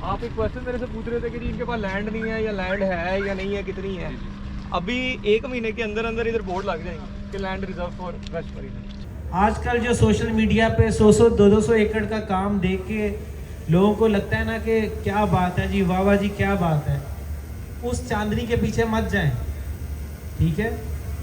आप एक क्वेश्चन मेरे से पूछ रहे थे कि जी इनके पास लैंड नहीं है या लैंड है या नहीं है, कितनी है। अभी 1 महीने के अंदर अंदर इधर बोर्ड लग जाएंगे कि land reserve for west marina. आजकल जो सोशल मीडिया पे 100-100 200 एकड़ का काम देख के लोगों को लगता है ना कि क्या बात है जी, वाह वाह जी क्या बात है। उस चांदनी के पीछे मत जाएं, ठीक है।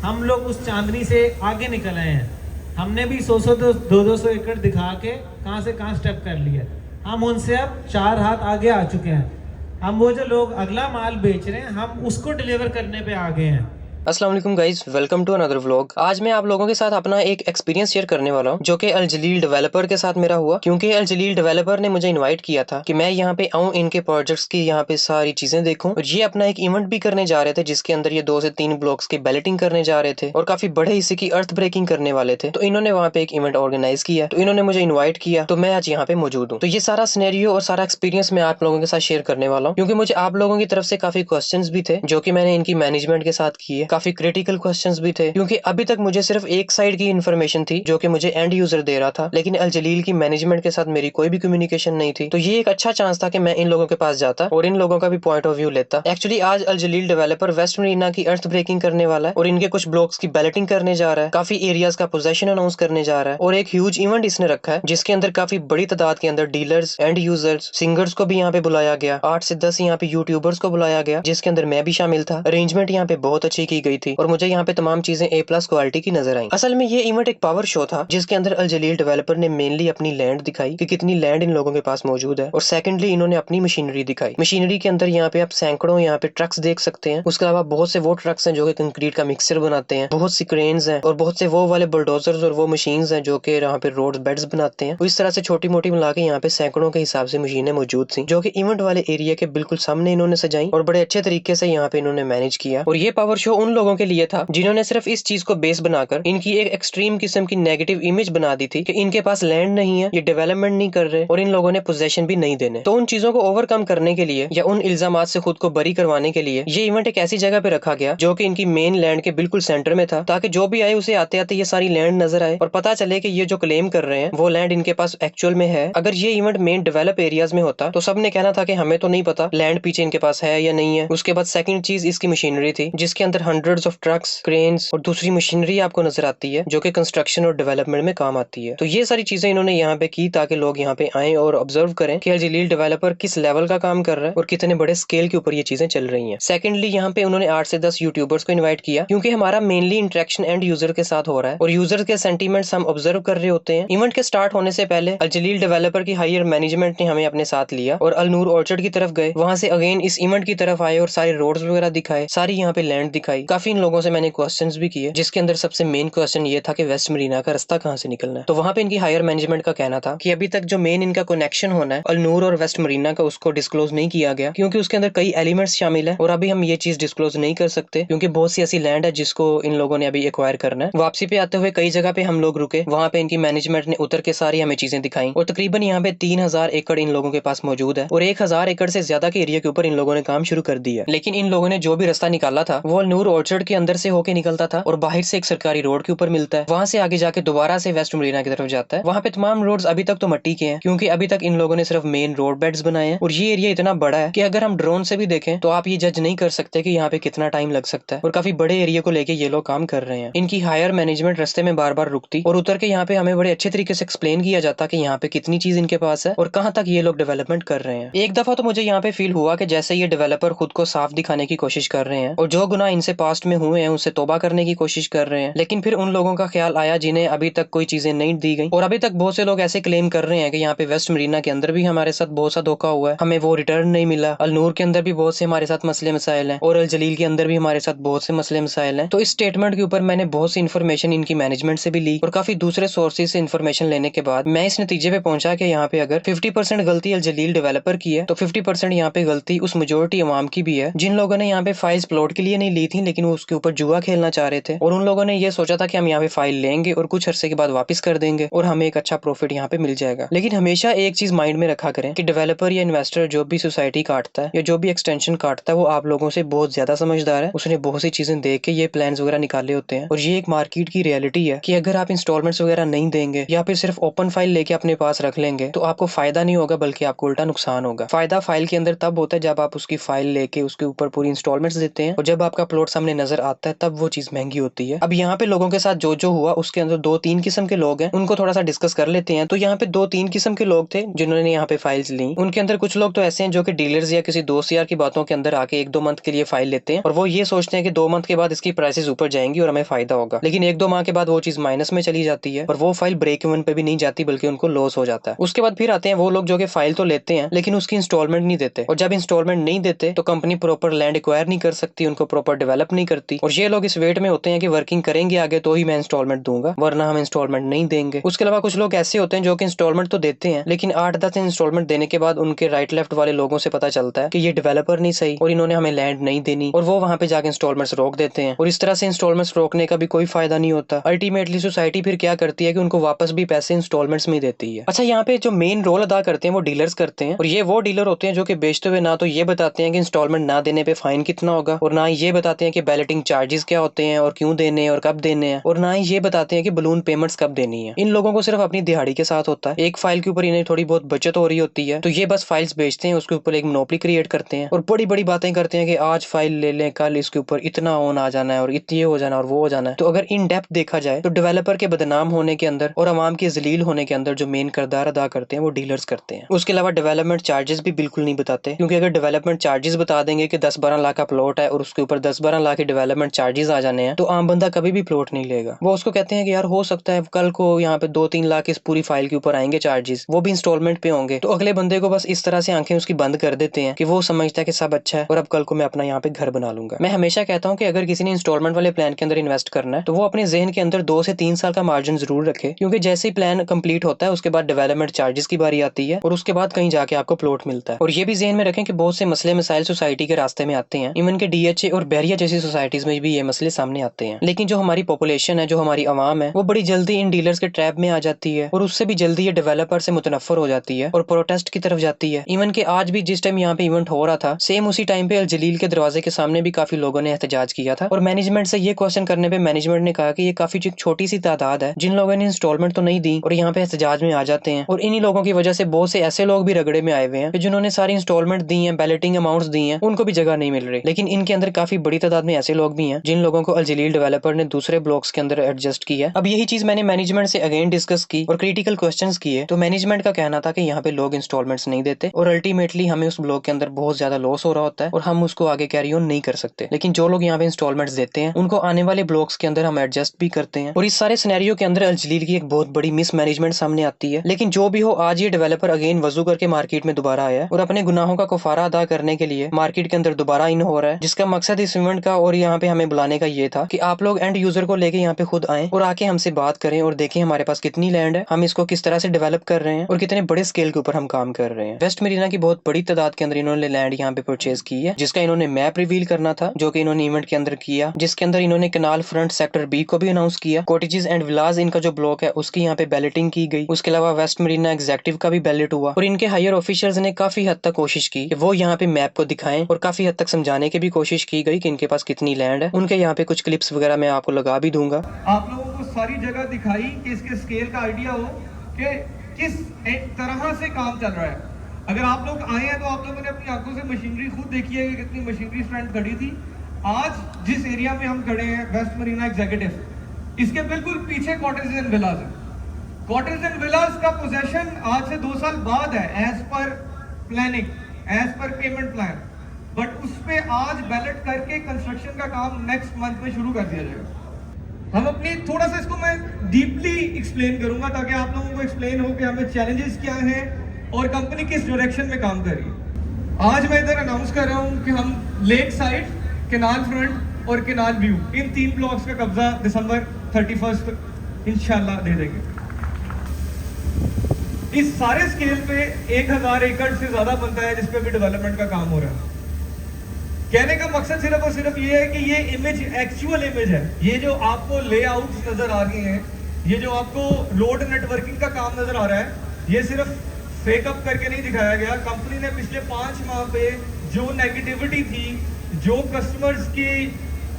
हम लोग उस चांदनी से आगे निकल आए हैं। हमने भी 100-100 200 एकड़ दिखा के कहाँ से कहाँ स्टेप कर लिया। हम उनसे अब 4 हाथ आगे आ चुके हैं। हम वो जो लोग अगला माल बेच रहे हैं, हम उसको डिलीवर करने पे आ गए हैं। अस्सलाम वालेकुम guys, welcome to another vlog. आज मैं आप लोगों के साथ अपना एक एक्सपीरियंस शेयर करने वाला हूं जो कि अल जलील डेवलपर के साथ मेरा हुआ, क्योंकि अल जलील डेवलपर ने मुझे इनवाइट किया था कि मैं यहाँ पे आऊं, इनके प्रोजेक्ट्स की यहाँ पे सारी चीजें देखूं। और ये अपना एक इवेंट भी करने जा रहे थे जिसके अंदर ये 2 से 3 ब्लॉक्स की बैलेटिंग करने जा रहे थे और काफी बड़े हिस्से की अर्थ ब्रेकिंग करने वाले थे। तो इन्होंने वहाँ पे एक इवेंट ऑर्गेनाइज किया, तो इन्होंने मुझे इन्वाइट किया, तो मैं आज यहाँ पे मौजूद हूँ। तो ये सारा सिनेरियो और सारा एक्सपीरियंस मैं आप लोगों के साथ शेयर करने वाला हूँ, क्योंकि मुझे आप लोगों की तरफ से काफी क्वेश्चंस भी थे जो कि मैंने इनकी मैनेजमेंट के साथ किए। काफी क्रिटिकल क्वेश्चंस भी थे, क्योंकि अभी तक मुझे सिर्फ एक साइड की इन्फॉर्मेशन थी जो कि मुझे एंड यूजर दे रहा था, लेकिन अल जलील की मैनेजमेंट के साथ मेरी कोई भी कम्युनिकेशन नहीं थी। तो ये एक अच्छा चांस था कि मैं इन लोगों के पास जाता और इन लोगों का भी पॉइंट ऑफ व्यू लेता। एक्चुअली आज अल जलील डेवलपर वेस्ट मरीना की अर्थ ब्रेकिंग करने वाला है और इनके कुछ ब्लॉक्स की बैलेटिंग करने जा रहा है, काफी एरियाज का पोजेशन अनाउंस करने जा रहा है और एक ह्यूज इवेंट इसने रखा है जिसके अंदर काफी बड़ी तादाद के अंदर डीलर्स, एंड यूजर्स, सिंगर्स को भी यहाँ पे बुलाया गया। 8 से 10 यहाँ पे यूट्यूबर्स को बुलाया गया, जिसके अंदर मैं भी शामिल था। अरेंजमेंट यहाँ पे बहुत अच्छी की गई थी और मुझे यहाँ पे तमाम चीजें A+ क्वालिटी की नजर आई। असल में ये इवेंट एक पावर शो था जिसके अंदर अल जलील डेवलपर ने मेनली अपनी लैंड दिखाई कि कितनी लैंड इन लोगों के पास मौजूद है, और सेकंडली इन्होंने अपनी मशीनरी दिखाई। मशीनरी के अंदर यहाँ पे आप सैकड़ों यहाँ पे ट्रक्स देख सकते हैं। उसके अलावा बहुत से वो ट्रक्स हैं जो कि कंक्रीट का मिक्सचर बनाते हैं, बहुत सी क्रेन्स हैं और बहुत से वो वाले बुलडोजर्स और वो मशीन्स हैं जो कि यहाँ पे रोड बेड्स बनाते हैं। इस तरह से छोटी मोटी मिला के यहाँ पे सैकड़ों के हिसाब से मशीनें मौजूद थी जो कि इवेंट वाले एरिया के बिल्कुल सामने इन्होंने सजाई और बड़े अच्छे तरीके से यहाँ पे इन्होंने मैनेज किया। और ये पावर शो उन लोगों के लिए था जिन्होंने सिर्फ इस चीज को बेस बनाकर इनकी एक एक्सट्रीम किस्म की नेगेटिव इमेज बना दी थी कि इनके पास लैंड नहीं है, ये डेवलपमेंट नहीं कर रहे और इन लोगों ने पोजेशन भी नहीं देने। तो उन चीजों को ओवरकम करने के लिए या उन इल्जामात से खुद को बरी करवाने के लिए ये इवेंट एक ऐसी जगह पे रखा गया जो कि इनकी मेन लैंड के बिल्कुल सेंटर में था, ताकि जो भी आए उसे आते आते ये सारी लैंड नजर आए और पता चले कि ये जो क्लेम कर रहे हैं वो लैंड इनके पास एक्चुअल में है। अगर ये इवेंट मेन डेवलप एरियाज में होता तो सबने कहना था कि हमें तो नहीं पता लैंड पीछे इनके पास है या नहीं है। उसके बाद सेकंड चीज इसकी मशीनरी थी जिसके अंदर हंड्रेड्स ऑफ ट्रक्स, क्रेन्स और दूसरी मशीनरी आपको नजर आती है जो कि कंस्ट्रक्शन और डेवलपमेंट में काम आती है। तो ये सारी चीजें इन्होंने यहाँ पे की ताकि लोग यहाँ पे आए और ऑब्जर्व करें कि अल जलील डेवलपर किस लेवल का काम कर रहा है और कितने बड़े स्केल के ऊपर ये चीजें चल रही हैं। सेकंडली यहाँ पे उन्होंने 8 से 10 यूट्यूबर्स को इन्वाइट किया, क्योंकि हमारा मेनली इंटरेक्शन एंड यूजर के साथ हो रहा है और यूजर के सेंटीमेंट्स हम ऑब्जर्व कर रहे होते हैं। इवेंट के स्टार्ट होने से पहले अल जलील डेवलपर की हायर मैनेजमेंट ने हमें अपने साथ लिया और अल नूर ऑर्चर्ड की तरफ गए। वहां से अगेन इस इवेंट की तरफ आए और सारे रोड्स वगैरह दिखाए, सारी यहाँ पे लैंड दिखाई। काफी इन लोगों से मैंने क्वेश्चंस भी किए, जिसके अंदर सबसे मेन क्वेश्चन ये था कि वेस्ट मरीना का रास्ता कहाँ से निकलना है। तो वहां पे इनकी हायर मैनेजमेंट का कहना था कि अभी तक जो मेन इनका कनेक्शन होना है अल नूर और वेस्ट मरीना का, उसको डिस्क्लोज नहीं किया गया, क्योंकि उसके अंदर कई एलिमेंट्स शामिल है और अभी हम ये चीज डिस्क्लोज नहीं कर सकते क्योंकि बहुत सी ऐसी लैंड है जिसको इन लोगों ने अभी एक्वायर करना है। वापसी पे आते हुए कई जगह पे हम लोग रुके, वहां पे इनकी मैनेजमेंट ने उतर के सारी हमें चीजें दिखाई और तकरीबन यहाँ पे 3000 एकड़ इन लोगों के पास मौजूद है और 1000 एकड़ से ज्यादा के एरिया के ऊपर इन लोगों ने काम शुरू कर दिया। लेकिन इन लोगों ने जो भी रास्ता निकाला था वो नूर ऑर्चर्ड के अंदर से होके निकलता था और बाहर से एक सरकारी रोड के ऊपर मिलता है, वहां से आगे जाके दोबारा से वेस्ट मरीना की तरफ जाता है। वहां पे तमाम रोड्स अभी तक तो मट्टी के हैं, क्योंकि अभी तक इन लोगों ने सिर्फ मेन रोड बेड्स बनाए हैं और ये एरिया इतना बड़ा है कि अगर हम ड्रोन से भी देखें तो आप ये जज नहीं कर सकते कि यहाँ पे कितना टाइम लग सकता है और काफी बड़े एरिया को लेके ये लोग काम कर रहे हैं। इनकी हायर मैनेजमेंट रास्ते में बार बार रुकती और उतर के यहाँ पे हमें बड़े अच्छे तरीके से एक्सप्लेन किया जाता कि यहाँ पे कितनी चीज इनके पास है और कहाँ तक ये लोग डेवलपमेंट कर रहे हैं। एक दफा तो मुझे यहाँ पे फील हुआ कि जैसे ये डेवलपर खुद को साफ दिखाने की कोशिश कर रहे हैं और जो गुनाह इनसे पास्ट में हुए हैं उनसे तौबा करने की कोशिश कर रहे हैं, लेकिन फिर उन लोगों का ख्याल आया जिन्हें अभी तक कोई चीजें नहीं दी गई। और अभी तक बहुत से लोग ऐसे क्लेम कर रहे हैं कि यहाँ पे वेस्ट मरीना के अंदर भी हमारे साथ बहुत सा धोखा हुआ है, हमें वो रिटर्न नहीं मिला। अल नूर के अंदर भी बहुत से हमारे साथ मसले मसाइल हैं और अल जलील के अंदर भी हमारे साथ बहुत से मसले मसाइल हैं। तो इस स्टेटमेंट के ऊपर मैंने बहुत सी इन्फॉर्मेशन इनकी मैनेजमेंट से भी ली और काफी दूसरे सोर्सेज से इन्फॉर्मेशन लेने के बाद मैं इस नतीजे पे पहुंचा कि यहाँ पे अगर 50% गलती अल जलील डेवलपर की है तो 50% यहाँ पे गलती उस मेजोरिटी अवाम की भी है जिन लोगों ने यहाँ पे फाइल्स प्लॉट के लिए नहीं ली थी लेकिन वो उसके ऊपर जुआ खेलना चाह रहे थे और उन लोगों ने ये सोचा था कि हम यहाँ पे फाइल लेंगे और कुछ अरसे के बाद वापस कर देंगे और हमें एक अच्छा प्रॉफिट यहाँ पे मिल जाएगा। लेकिन हमेशा एक चीज माइंड में रखा करें कि डेवलपर या इन्वेस्टर जो भी सोसाइटी काटता है या जो भी एक्सटेंशन काटता है वो आप लोगों से बहुत ज्यादा समझदार है। उसने बहुत सी चीजें देख के ये प्लान वगैरह निकाले होते हैं और ये एक मार्केट की रियलिटी है कि अगर आप इंस्टॉलमेंट्स वगैरह नहीं देंगे या फिर सिर्फ ओपन फाइल लेके अपने पास रख लेंगे तो आपको फायदा नहीं होगा बल्कि आपको उल्टा नुकसान होगा। फायदा फाइल के अंदर तब होता है जब आप उसकी फाइल लेके उसके ऊपर पूरी इंस्टॉलमेंट्स देते हैं और जब आपका प्लॉट सामने नजर आता है तब वो चीज महंगी होती है। अब यहाँ पे लोगों के साथ जो जो हुआ उसके अंदर 2-3 किस्म के लोग हैं, उनको थोड़ा सा डिस्कस कर लेते हैं। तो यहाँ पे 2-3 किस्म के लोग थे जिन्होंने यहाँ पे फाइल्स ली। उनके अंदर कुछ लोग तो ऐसे हैं जो कि डीलर्स या किसी दोस्त यार की बातों के अंदर आके 1-2 मंथ के लिए फाइल लेते हैं और वो ये सोचते हैं कि 2 मंथ के बाद इसकी प्राइसेस ऊपर जाएंगी और हमें फायदा होगा, लेकिन 1-2 माह के बाद वो चीज माइनस में चली जाती है और वो फाइल ब्रेक इवन पे भी नहीं जाती बल्कि उनको लॉस हो जाता है। उसके बाद फिर आते हैं वो लोग जो कि फाइल तो लेते हैं लेकिन उसकी इंस्टॉलमेंट नहीं देते और जब इंस्टॉलमेंट नहीं देते तो कंपनी प्रॉपर लैंड एक्वायर नहीं कर सकती, उनको प्रॉपर डेवलप नहीं करती और ये लोग इस वेट में होते हैं कि वर्किंग करेंगे आगे तो ही मैं इंस्टॉलमेंट दूंगा वरना हम इंस्टॉलमेंट नहीं देंगे। उसके अलावा कुछ लोग ऐसे होते हैं जो कि इंस्टॉलमेंट तो देते हैं लेकिन 8-10 इंस्टॉलमेंट देने के बाद उनके राइट लेफ्ट वाले लोगों से पता चलता है कि ये डेवलपर नहीं सही और इन्होंने हमें लैंड नहीं देनी और वो वहां पे जाके इंस्टॉलमेंट्स रोक देते हैं और इस तरह से इंस्टॉलमेंट्स रोकने का भी कोई फायदा नहीं होता। अल्टीमेटली सोसाइटी फिर क्या करती है कि उनको वापस भी पैसे इंस्टॉलमेंट्स में देती है। अच्छा, यहाँ पे जो मेन रोल अदा करते हैं वो डीलर्स करते हैं और ये वो डीलर होते हैं जो कि बेचते हुए ना तो ये बताते हैं कि इंस्टॉलमेंट ना देने पे फाइन कितना होगा और ना ही ये बताते हैं कि बैलेटिंग चार्जेस क्या होते हैं और क्यों देने हैं और कब देने हैं और ना ही ये बताते हैं कि बलून पेमेंट्स कब देनी है। इन लोगों को सिर्फ अपनी दिहाड़ी के साथ होता है, एक फाइल के ऊपर इन्हें थोड़ी बहुत बचत हो रही होती है तो ये बस फाइल्स बेचते हैं, उसके ऊपर एक मोनोपोली क्रिएट करते हैं और बड़ी बड़ी बातें करते हैं कि आज फाइल ले लें, कल इसके ऊपर इतना ऑन आ जाना है और ये हो जाना और वो हो जाना है। तो अगर इन डेप्थ देखा जाए तो डेवलपर के बदनाम होने के अंदर और अवाम के जलील होने के अंदर जो मेन किरदार अदा करते हैं वो डीलर्स करते हैं। उसके अलावा डेवलपमेंट चार्जेस भी बिल्कुल नहीं बताते, क्योंकि अगर डेवलपमेंट चार्जेस बता देंगे कि 10-12 लाख का प्लॉट है और उसके ऊपर 10-12 लाख के डेवलपमेंट चार्जेस आ जाने हैं तो आम बंदा कभी भी प्लॉट नहीं लेगा। वो उसको कहते हैं कि यार हो सकता है कल को यहाँ पे 2-3 लाख इस पूरी फाइल के ऊपर आएंगे चार्जेस, वो भी इंस्टॉलमेंट पे होंगे। तो अगले बंदे को बस इस तरह से आंखें उसकी बंद कर देते हैं कि वो समझता है कि सब अच्छा है और अब कल को मैं अपना यहाँ पे घर बना लूंगा। मैं हमेशा कहता हूँ कि अगर किसी ने इंस्टॉलमेंट वाले प्लान के अंदर इन्वेस्ट करना है तो वो अपने जहन के अंदर 2 से 3 साल का मार्जिन जरूर रखे, क्योंकि जैसे ही प्लान कंप्लीट होता है उसके बाद डेवलपमेंट चार्जेस की बारी आती है और उसके बाद कहीं जाके आपको प्लॉट मिलता है। और ये भी जहन में रखें कि बहुत से मसले मसाइल सोसाइटी के रास्ते में आते हैं, इवन के DHA और बहरिया जैसी सोसाइटीज में भी ये मसले सामने आते हैं। लेकिन जो हमारी पॉपुलेशन है, जो हमारी आवाम है, वो बड़ी जल्दी इन डीलर्स के ट्रैप में आ जाती है और उससे भी जल्दी ये डेवलपर से मुतनफर हो जाती है और प्रोटेस्ट की तरफ जाती है। इवन के आज भी जिस टाइम यहाँ पे इवेंट हो रहा था सेम उसी टाइम पे अल जलील के दरवाजे के सामने भी काफी लोगों ने एहतजाज किया था और मैनेजमेंट से ये क्वेश्चन करने पे मैनेजमेंट ने कहा कि ये काफी छोटी सी तादाद है जिन लोगों ने इंस्टॉलमेंट तो नहीं दी और यहाँ पे एहतजाज में आ जाते हैं और इन्हीं लोगों की वजह से बहुत से ऐसे लोग भी रगड़े में आए हुए हैं जिन्होंने सारी इंस्टॉलमेंट दी है, बैलेटिंग अमाउंट्स दी हैं, उनको भी जगह नहीं मिल रही। लेकिन इनके अंदर काफी बड़ी तादाद में ऐसे लोग भी हैं जिन लोगों को अल जलील डेवलपर ने दूसरे ब्लॉक्स के अंदर एडजस्ट किया। अब यही चीज मैंने मैनेजमेंट से अगेन डिस्कस की और क्रिटिकल क्वेश्चंस किए तो मैनेजमेंट का कहना था कि यहाँ पे लोग इंस्टॉलमेंट्स नहीं देते और अल्टीमेटली हमें उस ब्लॉक के अंदर बहुत ज्यादा लॉस हो रहा होता है और हम उसको आगे कैरी ऑन नहीं कर सकते। लेकिन जो लोग यहाँ पे इंस्टॉलमेंट्स देते हैं उनको आने वाले ब्लॉक्स के अंदर हम एडजस्ट भी करते हैं और इस सारे सिनेरियो के अंदर अल जलील की एक बहुत बड़ी मिसमैनेजमेंट सामने आती है। लेकिन जो भी हो, आज ये डेवलपर अगेन वजू करके मार्केट में दोबारा आया और अपने गुनाहों का कफारा अदा करने के लिए मार्केट के अंदर दोबारा इन हो रहा है, जिसका मकसद इस इवेंट का और यहाँ पे हमें बुलाने का ये था कि आप लोग एंड यूजर को लेके यहाँ पे खुद आए और आके हमसे बात करें और देखें हमारे पास कितनी लैंड है, हम इसको किस तरह से डेवलप कर रहे हैं और कितने बड़े स्केल के ऊपर हम काम कर रहे हैं। वेस्ट मरीना की बहुत बड़ी तादाद के अंदर इन्होंने लैंड यहाँ पे परचेज की है, जिसका इन्होंने मैप रिवील करना था जो कि इन्होंने इवेंट के अंदर किया, जिसके अंदर इन्होंने कनाल फ्रंट सेक्टर B को भी अनाउंस किया। कॉटेजेस एंड विलाज इनका जो ब्लॉक है उसकी यहाँ पे बैलेटिंग की गई। उसके अलावा वेस्ट मरीना एग्जीक्यूटिव का भी बैलेट हुआ और इनके हायर ऑफिशियल्स ने काफी हद तक कोशिश की कि वो यहाँ पे मैप को दिखाएं और काफी हद तक समझाने की भी कोशिश की गई कि इनके पास कितनी लैंड है। उनके यहाँ पे कुछ क्लिप्स वगैरह मैं आपको लगा भी दूंगा। आप लोगों को सारी जगह दिखाई कि इसके स्केल का आइडिया हो कि किस तरह से काम चल रहा है। अगर आप लोग आए हैं तो आप लोगों ने अपनी आंखों से मशीनरी खुद देखी है कि कितनी मशीनरी स्ट्रेंथ खड़ी थी। आज जिस एरिया में हम खड़े हैं वेस्ट मरीना एग्जीक्यूटिव, इसके बिल्कुल पीछे कॉटेजेस एंड विलाज है। कॉटेजेस एंड विलाज का पोजेशन आज से 2 साल बाद है as per planning, as per payment plan, but उस पे आज बैलेट करके कंस्ट्रक्शन का काम नेक्स्ट मंथ में शुरू कर दिया जाएगा। हम अपनी थोड़ा सा इसको मैं डीपली एक्सप्लेन करूंगा ताकि आप लोगों को एक्सप्लेन हो कि हमें चैलेंजेस क्या हैं और कंपनी किस डायरेक्शन में काम कर रही है। आज मैं इधर अनाउंस कर रहा हूं कि हम लेक साइड, कैनाल फ्रंट और कैनाल व्यू, इन 3 ब्लॉक्स का कब्जा दिसंबर 31 इंशाल्लाह दे देंगे। इस सारे स्केल पे 1000 एकड़ से ज्यादा बनता है जिस पे भी डेवलपमेंट का काम हो रहा है। कहने का मकसद सिर्फ और सिर्फ ये है कि ये इमेज एक्चुअल इमेज है। ये जो आपको लेआउट्स नजर आ रही हैं, ये जो आपको रोड नेटवर्किंग का काम नजर आ रहा है, ये सिर्फ फेकअप करके नहीं दिखाया गया। कंपनी ने पिछले 5 माह पे जो नेगेटिविटी थी, जो कस्टमर्स की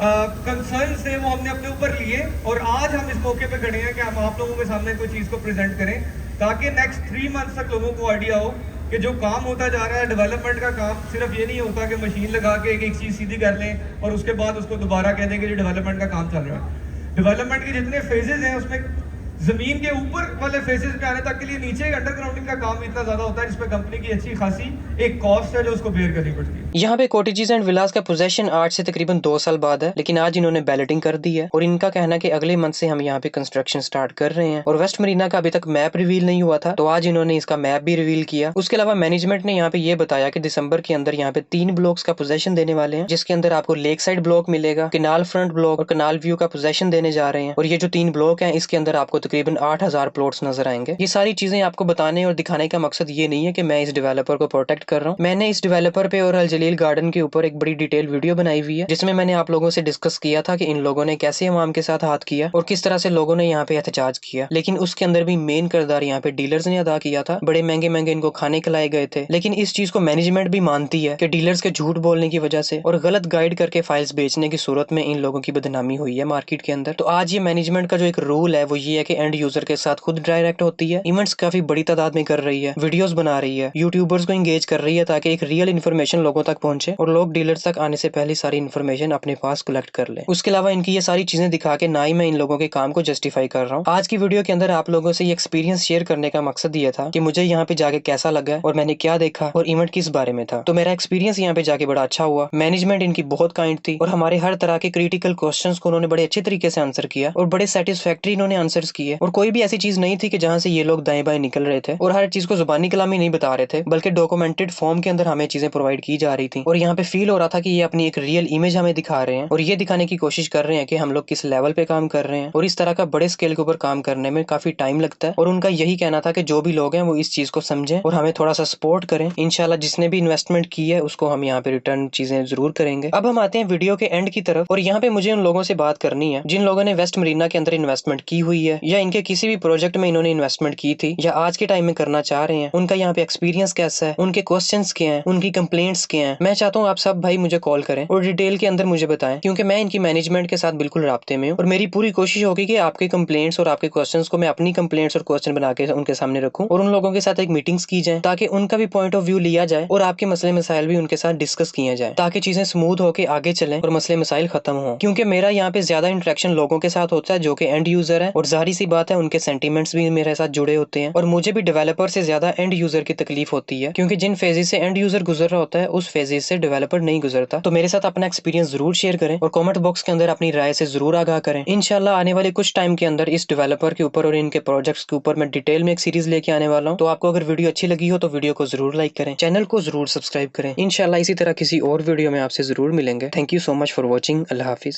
कंसर्न्स थे, वो हमने अपने ऊपर लिए और आज हम इस मौके पे खड़े हैं कि हम आप लोगों के सामने कोई चीज़ को प्रेजेंट करें ताकि नेक्स्ट 3 मंथ्स तक लोगों को आइडिया हो कि जो काम होता जा रहा है डेवलपमेंट का काम सिर्फ ये नहीं होता कि मशीन लगा के एक चीज़ सीधी कर लें और उसके बाद उसको दोबारा कह दें कि डेवलपमेंट का काम चल रहा है। डेवलपमेंट के जितने फेजेज हैं उसमें जमीन के ऊपर वाले फेजेस पे आने तक के लिए नीचे अंडरग्राउंडिंग का काम इतना ज्यादा होता है जिसपे कंपनी की अच्छी खासी एक कॉस्ट है जो उसको बेयर करनी पड़ती है। यहाँ पे कॉटेजेस एंड विलास का पोजेशन आज से तकरीबन 2 साल बाद है, लेकिन आज इन्होंने बैलेटिंग कर दी है और इनका कहना है कि अगले मंथ से हम यहाँ पे कंस्ट्रक्शन स्टार्ट कर रहे हैं। और वेस्ट मरीना का अभी तक मैप रिवील नहीं हुआ था, तो आज इन्होंने इसका मैप भी रिवील किया। उसके अलावा मैनेजमेंट ने यहाँ पे ये बताया कि दिसंबर के अंदर यहाँ पे 3 ब्लॉक्स का पोजेशन देने वाले हैं, जिसके अंदर आपको लेक साइड ब्लॉक मिलेगा, कनाल फ्रंट ब्लॉक और कनाल व्यू का पोजेशन देने जा रहे हैं। और ये जो 3 ब्लॉक है इसके अंदर आपको तकरीबन 8000 प्लॉट्स नजर आएंगे। ये सारी चीजें आपको बताने और दिखाने का मकसद ये नहीं है कि मैं इस डेवलपर को प्रोटेक्ट कर रहा हूँ। मैंने इस डेवलपर पे और अल जलील गार्डन के ऊपर एक बड़ी डिटेल वीडियो बनाई हुई है, जिसमें मैंने आप लोगों से डिस्कस किया था कि इन लोगों ने कैसे अवाम के साथ हाथ किया और किस तरह से लोगों ने यहाँ पे एहतजाज किया। लेकिन उसके अंदर भी मेन किरदार यहाँ पे डीलर्स ने अदा किया था। बड़े महंगे महंगे इनको खाने खिलाए गए थे, लेकिन इस चीज को मैनेजमेंट भी मानती है कि डीलर्स के झूठ बोलने की वजह से और गलत गाइड करके फाइल्स बेचने की सूरत में इन लोगों की बदनामी हुई है मार्केट के अंदर। तो आज ये मैनेजमेंट का जो एक रूल है वो ये है कि एंड यूजर के साथ खुद डायरेक्ट होती है, इवेंट्स काफी बड़ी तादाद में कर रही है, वीडियोस बना रही है, यूट्यूबर्स को एंगेज कर रही है ताकि एक रियल इन्फॉर्मेशन लोगों तक पहुंचे और लोग डीलर्स तक आने से पहले सारी इन्फॉर्मेशन अपने पास कलेक्ट कर ले। उसके अलावा इनकी ये सारी चीजें दिखा के ना ही मैं इन लोगों के काम को जस्टिफाई कर रहा हूँ। आज की वीडियो के अंदर आप लोगों से ये एक्सपीरियंस शेयर करने का मकसद ये था कि मुझे यहाँ पे जाके कैसा लगा और मैंने क्या देखा और इवेंट किस बारे में था। तो मेरा एक्सपीरियंस यहाँ पे जाके बड़ा अच्छा हुआ। मैनेजमेंट इनकी बहुत काइंड थी और हमारे हर तरह के क्रिटिकल क्वेश्चंस को उन्होंने बड़े अच्छे तरीके से आंसर किया और बड़े सेटिस्फैक्टरी इन्होंने आंसर्स किए। और कोई भी ऐसी चीज नहीं थी कि जहां से ये लोग दाएं बाएं निकल रहे थे और हर चीज को जुबानी कलामी नहीं बता रहे थे, बल्कि डॉक्यूमेंटेड फॉर्म के अंदर हमें चीजें प्रोवाइड की जा रही थी। और यहाँ पे फील हो रहा था कि ये अपनी एक रियल इमेज हमें दिखा रहे हैं और ये दिखाने की कोशिश कर रहे हैं कि हम लोग किस लेवल पे काम कर रहे हैं। और इस तरह का बड़े स्केल के ऊपर काम करने में काफी टाइम लगता है और उनका यही कहना था कि जो भी लोग हैं वो इस चीज को समझें और हमें थोड़ा सा सपोर्ट करें। इंशाल्लाह जिसने भी इन्वेस्टमेंट की है उसको हम यहाँ पे रिटर्न चीजें जरूर करेंगे। अब हम आते हैं वीडियो के एंड की तरफ और यहाँ पे मुझे उन लोगों से बात करनी है जिन लोगों ने वेस्ट मरीना के अंदर इन्वेस्टमेंट की हुई है या इनके किसी भी प्रोजेक्ट में इन्होंने इन्वेस्टमेंट की थी या आज के टाइम में करना चाह रहे हैं। उनका यहाँ पे एक्सपीरियंस कैसा है, उनके क्वेश्चंस क्या हैं, उनकी कंप्लेंट्स क्या हैं। मैं चाहता हूँ आप सब भाई मुझे कॉल करें और डिटेल के अंदर मुझे बताएं, क्योंकि मैं इनकी मैनेजमेंट के साथ बिल्कुल राब्ते में हूँ और मेरी पूरी कोशिश होगी कि आपके कंप्लेंट्स और आपके क्वेश्चंस को मैं अपनी कंप्लेंट्स और क्वेश्चन बना के उनके सामने रखूं और उन लोगों के साथ एक मीटिंग्स की जाए ताकि उनका भी पॉइंट ऑफ व्यू लिया जाए और आपके मसले मसाइल भी उनके साथ डिस्कस किए जाए ताकि चीजें स्मूथ होकर आगे चलें और मसले मसाइल खत्म हो। क्योंकि मेरा यहाँ पे ज्यादा इंटरेक्शन लोगों के साथ होता है जो कि एंड यूजर है और जाहिर सी बात है उनके सेंटीमेंट्स भी मेरे साथ जुड़े होते हैं और मुझे भी डेवलपर से ज्यादा एंड यूजर की तकलीफ होती है, क्योंकि जिन फेजेस से एंड यूजर गुजर रहा होता है उस फेजेस से डेवलपर नहीं गुजरता। तो मेरे साथ अपना एक्सपीरियंस जरूर शेयर करें और कमेंट बॉक्स के अंदर अपनी राय से जरूर आगाह करें। इंशाल्लाह आने वाले कुछ टाइम के अंदर इस डेवलपर के ऊपर और इनके प्रोजेक्ट्स के ऊपर मैं डिटेल में एक सीरीज लेके आने वाला हूँ। तो आपको अगर वीडियो अच्छी लगी हो तो वीडियो को जरूर लाइक करें, चैनल को जरूर सब्सक्राइब करें। इंशाल्लाह इसी तरह किसी और वीडियो में आपसे जरूर मिलेंगे। Thank you so much for watching. Allah Hafiz.